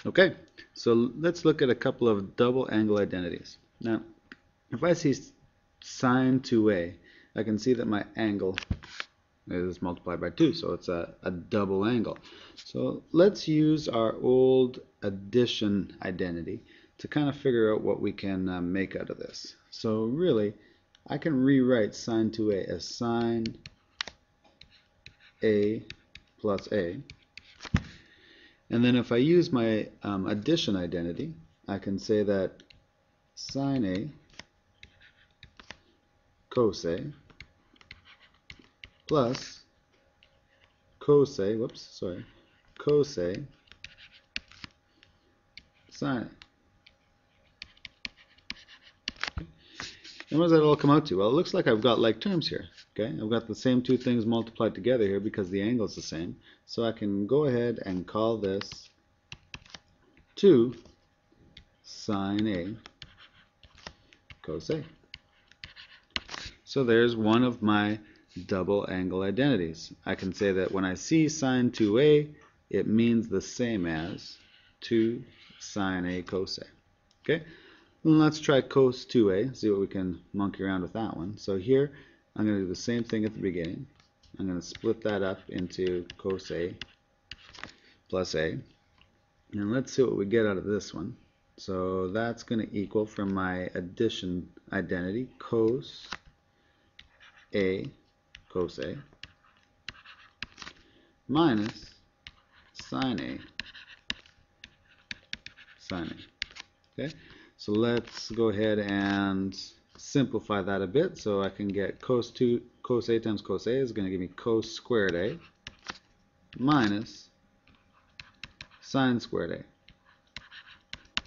Okay, so let's look at a couple of double angle identities. Now, if I see sine 2a, I can see that my angle is multiplied by 2, so it's a double angle. So let's use our old addition identity to kind of figure out what we can make out of this. So really, I can rewrite sine 2a as sine a plus a. And then if I use my addition identity, I can say that sine a cos a plus cos a, cos a sine a. And what does that all come out to? Well, it looks like I've got like terms here. Okay, I've got the same two things multiplied together here because the angle is the same. So I can go ahead and call this 2 sine a cos a. So there's one of my double angle identities. I can say that when I see sine 2a, it means the same as 2 sine a cos a. Okay, let's try cos 2a, see what we can monkey around with that one. So here, I'm going to do the same thing at the beginning. I'm going to split that up into cos a plus a. And let's see what we get out of this one. So that's going to equal, from my addition identity, cos a cos a minus sine a sine a. Okay, so let's go ahead and simplify that a bit. So I can get cos a times cos a is going to give me cos squared a minus sine squared a.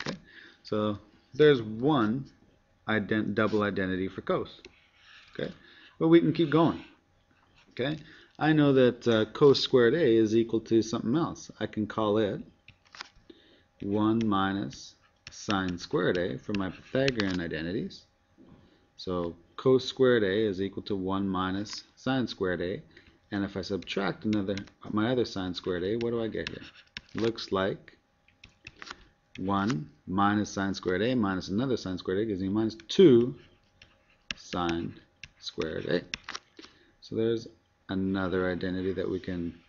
Okay, so there's one double identity for cos. Okay, but we can keep going. Okay, I know that cos squared a is equal to something else. I can call it 1 minus sine squared a from my Pythagorean identities. So cos squared a is equal to 1 minus sine squared a. And if I subtract my other sine squared a, what do I get here? Looks like 1 minus sine squared a minus another sine squared a gives me minus 2 sine squared a. So there's another identity that we can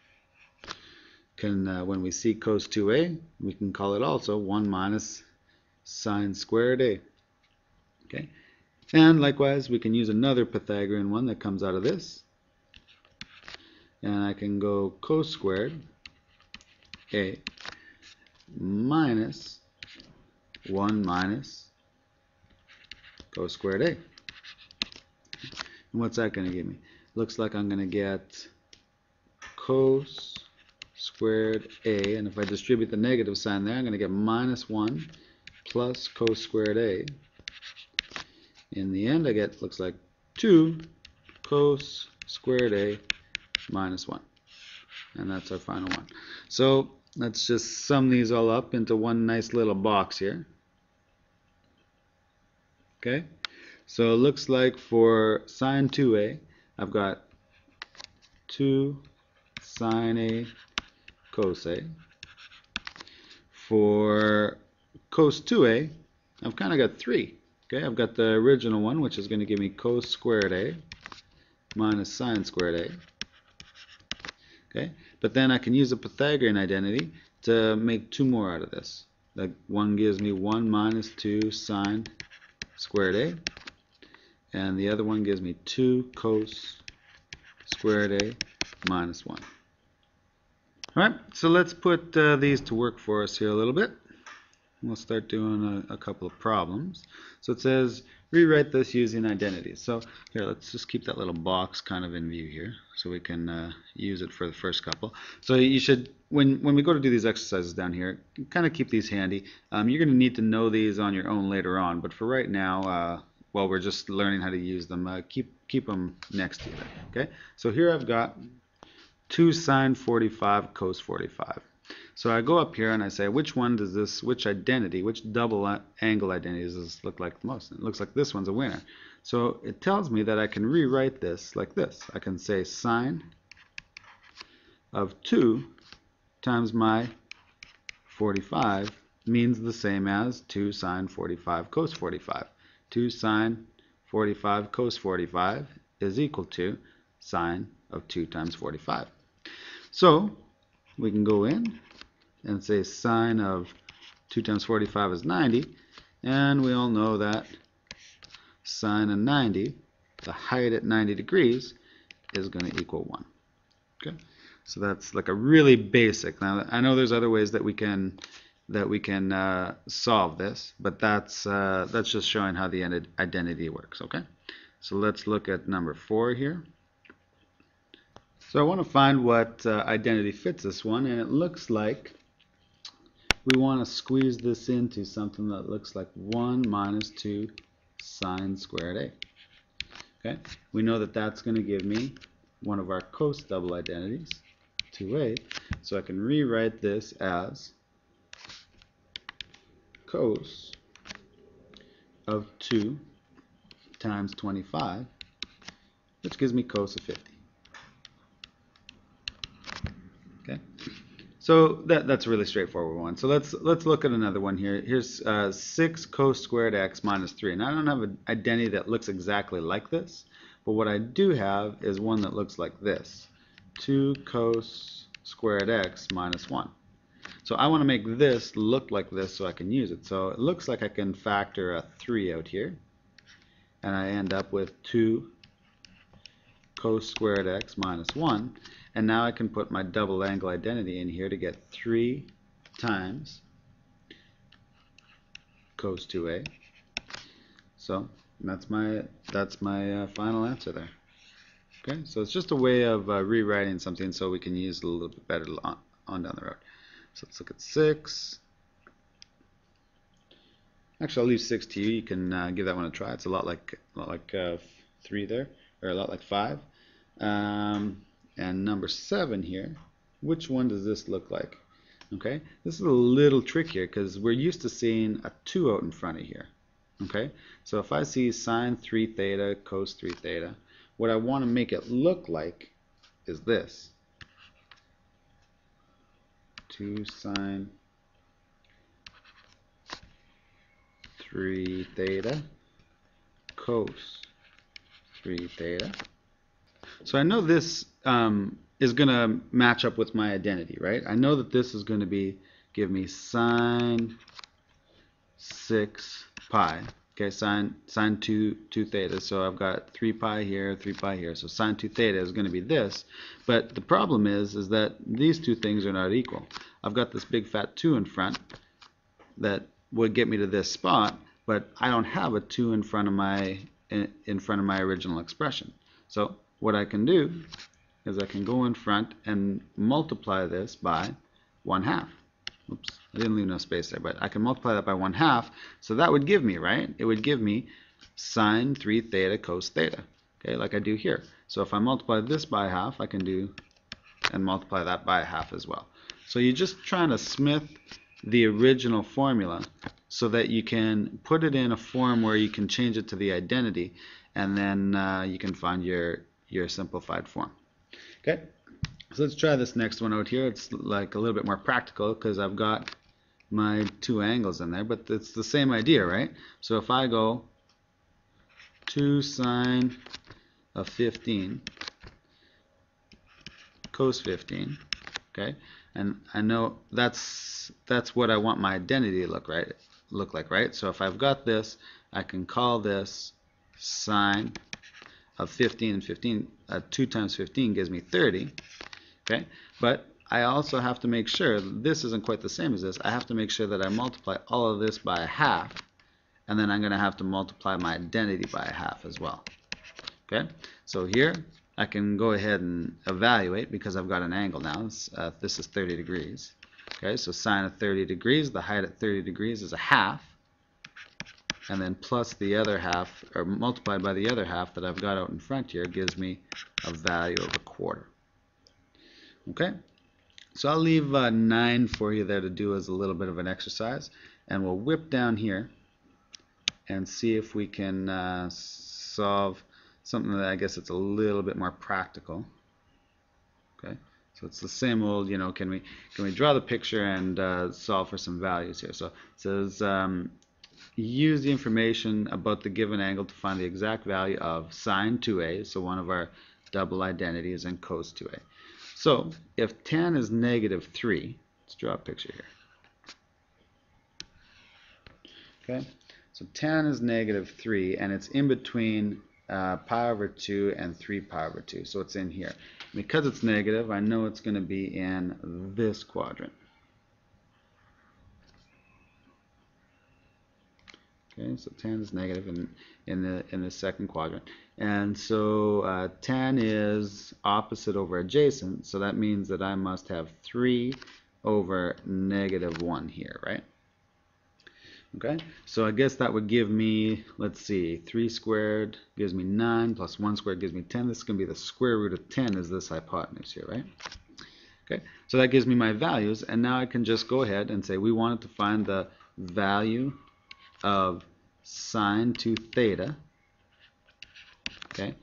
when we see cos 2a, we can call it also 1 minus sine squared a. Okay, and likewise we can use another Pythagorean one that comes out of this, and I can go cos squared a minus 1 minus cos squared a. And what's that going to give me? Looks like I'm going to get cos squared a, and if I distribute the negative sign there, I'm going to get minus 1 plus cos squared a. In the end, I get, looks like 2 cos squared a minus 1. And that's our final one. So let's just sum these all up into one nice little box here. Okay, so it looks like for sine 2a, I've got 2 sine a cos a. For cos 2a, I've kind of got 3. Okay, I've got the original one, which is going to give me cos squared a minus sine squared a. Okay, but then I can use a Pythagorean identity to make 2 more out of this. That one gives me 1 minus 2 sine squared a, and the other one gives me 2 cos squared a minus 1. Alright, so let's put these to work for us here a little bit. We'll start doing a couple of problems. So it says rewrite this using identities. So here, let's just keep that little box kind of in view here so we can use it for the first couple. So you should, when we go to do these exercises down here, kind of keep these handy. You're going to need to know these on your own later on, but for right now, while we're just learning how to use them, keep them next to you there. Okay, so here I've got 2 sine 45 cos 45. So I go up here and I say, which identity, which double angle identity does this look like the most? It looks like this one's a winner. So it tells me that I can rewrite this like this. I can say sine of 2 times my 45 means the same as 2 sine 45 cos 45. 2 sine 45 cos 45 is equal to sine of 2 times 45. So we can go in and say sine of 2 times 45 is 90, and we all know that sine of 90, the height at 90 degrees, is going to equal 1. Okay, so that's like a really basic. Now I know there's other ways that we can solve this, but that's just showing how the identity works. Okay, so let's look at number 4 here. So I want to find what identity fits this one, and it looks like we want to squeeze this into something that looks like 1 minus 2 sine squared a. Okay, we know that that's going to give me one of our cos double identities, 2a, so I can rewrite this as cos of 2 times 25, which gives me cos of 50. Okay, so that's a really straightforward one. So let's look at another one here. Here's 6 cos squared x minus 3. And I don't have an identity that looks exactly like this, but what I do have is one that looks like this. 2 cos squared x minus 1. So I want to make this look like this so I can use it. So it looks like I can factor a 3 out here, and I end up with 2 cos squared x minus 1. And now I can put my double angle identity in here to get 3 times cos 2a. So that's my final answer there. Okay, so it's just a way of rewriting something so we can use it a little bit better on down the road. So let's look at 6. Actually, I'll leave 6 to you. You can give that one a try. It's a lot like 3 there, or a lot like 5. And number 7 here, which one does this look like? Okay, this is a little trickier because we're used to seeing a 2 out in front of here. Okay, so if I see sine 3 theta, cos 3 theta, what I want to make it look like is this. 2 sine 3 theta, cos 3 theta. So I know this is going to match up with my identity, right? I know that this is going to give me sine 6 pi. Okay, sine 2 theta. So I've got 3 pi here, 3 pi here. So sine 2 theta is going to be this. But the problem is that these two things are not equal. I've got this big fat 2 in front that would get me to this spot, but I don't have a 2 in front of my original expression. So what I can do is I can go in front and multiply this by 1/2. Oops, I didn't leave no space there, but I can multiply that by 1/2. So that would give me, right? It would give me sine 3 theta cos theta. Okay, like I do here. So if I multiply this by 1/2, I can do and multiply that by 1/2 as well. So you're just trying to smith the original formula so that you can put it in a form where you can change it to the identity, and then you can find your simplified form. Okay, so let's try this next one out here. It's like a little bit more practical because I've got my 2 angles in there, but it's the same idea, right? So if I go 2 sine of 15 cos 15, okay, and I know that's what I want my identity to look like, right? So if I've got this, I can call this sine of 15, and 15, 2 times 15 gives me 30, okay? But I also have to make sure this isn't quite the same as this. I have to make sure that I multiply all of this by 1/2, and then I'm going to have to multiply my identity by 1/2 as well. Okay, so here I can go ahead and evaluate because I've got an angle now. This is 30 degrees. Okay, so sine of 30 degrees, the height at 30 degrees is 1/2, and then plus the other 1/2, or multiplied by the other 1/2 that I've got out in front here, gives me a value of 1/4. Okay, so I'll leave 9 for you there to do as a little bit of an exercise, and we'll whip down here and see if we can solve something that I guess it's a little bit more practical. Okay, So it's the same old, you know, can we draw the picture and solve for some values here. So it says use the information about the given angle to find the exact value of sine 2a, so one of our double identities, and cos 2a. So if tan is negative 3, let's draw a picture here. Okay, so tan is negative 3, and it's in between pi over 2 and 3 pi over 2, so it's in here. Because it's negative, I know it's going to be in this quadrant. Okay, so tan is negative in the second quadrant, and so tan is opposite over adjacent, so that means that I must have 3 over negative 1 here, right? Okay, so I guess that would give me, let's see, 3 squared gives me 9, plus 1 squared gives me 10. This is going to be the square root of 10 is this hypotenuse here, right? Okay, so that gives me my values, and now I can just go ahead and say we wanted to find the value of sine 2 theta. Okay,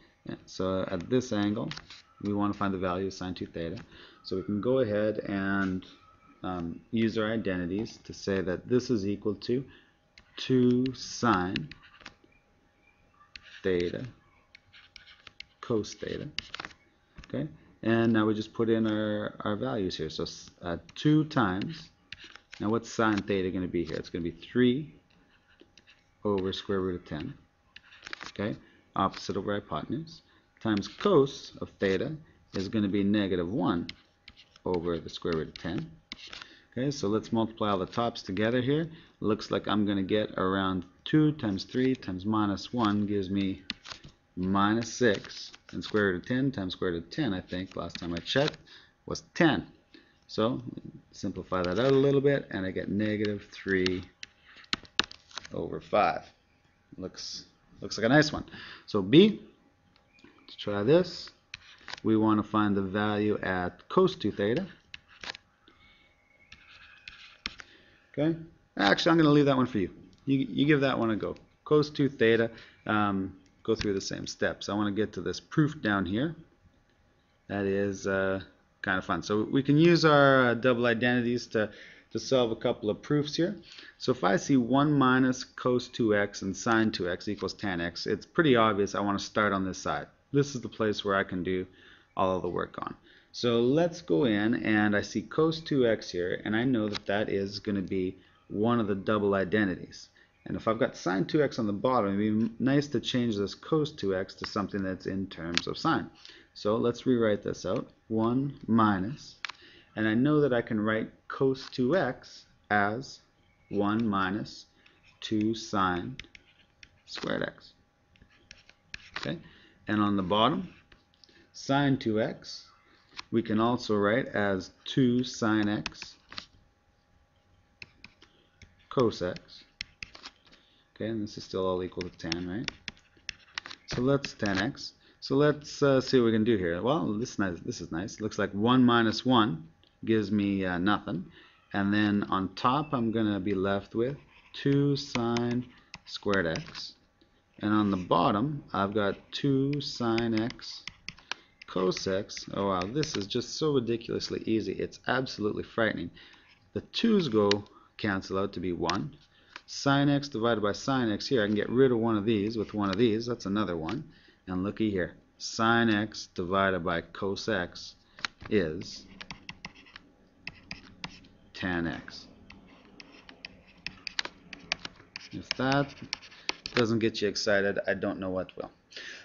so at this angle, we want to find the value of sine 2 theta. So we can go ahead and use our identities to say that this is equal to 2 sine theta cos theta. Okay, and now we just put in our values here. So 2 times, now what's sine theta going to be here? It's going to be 3 over square root of 10. Okay, opposite over hypotenuse, times cos of theta is going to be negative 1 over the square root of 10. Okay, so let's multiply all the tops together here. Looks like I'm going to get around 2 times 3 times minus 1 gives me minus 6. And square root of 10 times square root of 10, I think, last time I checked, was 10. So simplify that out a little bit, and I get negative 3 over 5. Looks like a nice one. So B, let's try this. We want to find the value at cos 2 theta. Okay. Actually, I'm going to leave that one for you. You give that one a go. Cos 2 theta. Go through the same steps. I want to get to this proof down here. That is kind of fun. So we can use our double identities to solve a couple of proofs here. So if I see 1 minus cos 2x and sine 2x equals tan x, it's pretty obvious I want to start on this side. This is the place where I can do all of the work on. So let's go in, and I see cos 2x here, and I know that that is going to be one of the double identities. And if I've got sine 2x on the bottom, it would be nice to change this cos 2x to something that's in terms of sine. So let's rewrite this out. 1 minus, and I know that I can write cos 2x as 1 minus 2 sine squared x. Okay, and on the bottom, sine 2x, we can also write as 2 sine x cos x. Okay, and this is still all equal to tan, right? So let's tan x. So let's see what we can do here. Well, this is nice. Looks like 1 minus 1 gives me nothing. And then on top, I'm going to be left with 2 sine squared x. And on the bottom, I've got 2 sine x cos x. Oh wow, this is just so ridiculously easy. It's absolutely frightening. The 2's go cancel out to be 1. Sine x divided by sine x here, I can get rid of one of these with one of these. That's another one. And looky here. Sine x divided by cos x is tan x. If that doesn't get you excited, I don't know what will.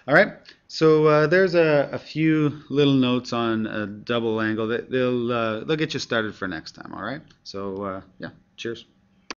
Alright, so there's a few little notes on a double angle that they'll get you started for next time. Alright, so yeah, cheers.